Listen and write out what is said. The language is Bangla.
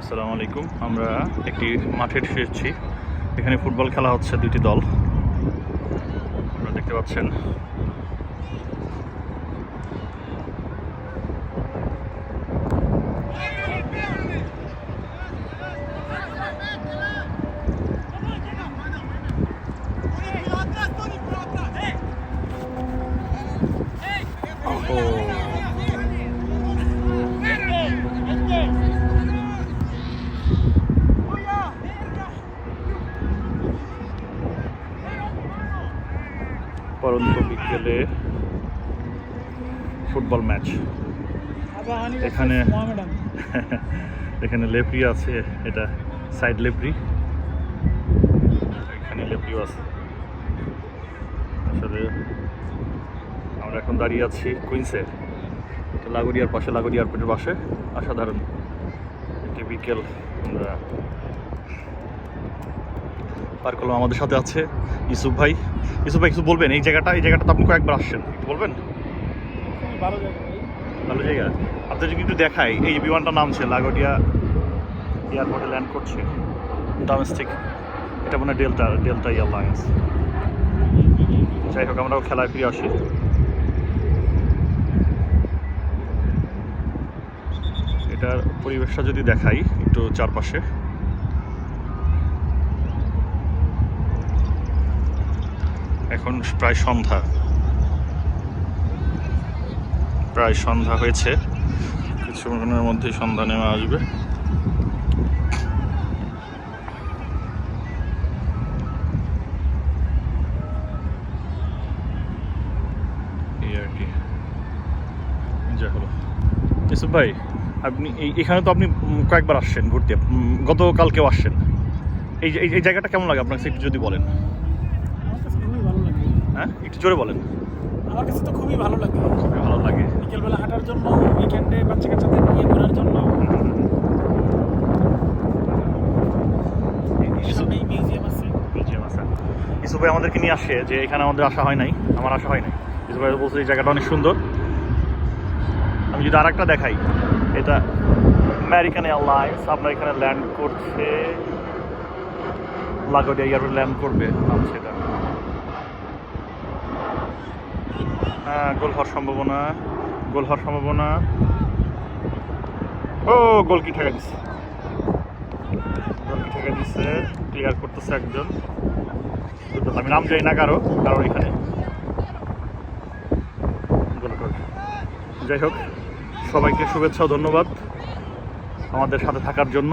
আসসালামু আলাইকুম। আমরা একটি মাঠে এসেছি। এখানে ফুটবল খেলা হচ্ছে, দুটি দল আপনারা দেখতে পাচ্ছেন। পরন্ত বিকেলে ফুটবল ম্যাচ। এখানে এখানে লেফরি আছে, এটা সাইড লেফরি, এখানে লেফরিও আছে। আসলে আমরা এখন দাঁড়িয়ে আছি কুইন্সে, লাগোরিয়ার পাশে, লাগোরি এয়ারপোর্টের পাশে। অসাধারণ একটি বিকেল আমরা পার করলাম। আমাদের সাথে আছে ইউসুফ ভাই। ইউসুফ ভাই কিছু বলবেন? এই জায়গাটা তো আপনি কয়েকবার আসছেন, একটু বলবেন? ভালো জায়গা। আপনাদের যদি একটু দেখাই, এই যে বিমানটা নামছে লাগোরিয়া এয়ারপোর্টে ল্যান্ড করছে, ডোমেস্টিক, এটা মনে হয় ডেল্টা এয়ারলাইন্স। যাই হোক, আমরাও খেলায় ফিরে আসি। এটার পরিবেশটা যদি দেখাই একটু চারপাশে, এখন প্রায় সন্ধ্যা হয়েছে, কিছুক্ষণের মধ্যেই সন্ধ্যা নেমে আসবে। এই আর কি, যা হলো। ইউসুফ ভাই, আপনি এখানে তো আপনি কয়েকবার আসছেন ঘুরতে, গতকালকেও আসছেন। এই জায়গাটা কেমন লাগে আপনার কাছে একটু যদি বলেন? খুবই ভালো লাগে। হ্যাঁ, একটু জোরে বলেন। আমার কাছে তো খুবই ভালো লাগে। খুবই ভালো লাগে বিকেলবেলা হাঁটার জন্য, উইকেন্ডে বাচ্চা কাচ্চাদের নিয়ে ঘোরার জন্য। সামনেই মিউজিয়াম আছে। ইউসুফ ভাই আমাদেরকে নিয়ে আসে যে এখানে আমাদের আসা হয় নাই, আমার আসা হয় নাই। ইউসুফ ভাই বলছে এই জায়গাটা অনেক সুন্দর। আমি যদি আর একটা দেখাই, এটা আমেরিকান এয়ারলাইন্স আপনার এখানে ল্যান্ড করছে, লাগোরিয়া এয়ারপোর্ট ল্যান্ড করবে, নামছে এটা। হ্যাঁ, গোল হওয়ার সম্ভাবনা। ও, গোল কি ঠেকা দিচ্ছে, ক্লিয়ার করতেছে একজন। আমি নাম যাই না কারণ এখানে যাই হোক, সবাইকে শুভেচ্ছা ও ধন্যবাদ আমাদের সাথে থাকার জন্য।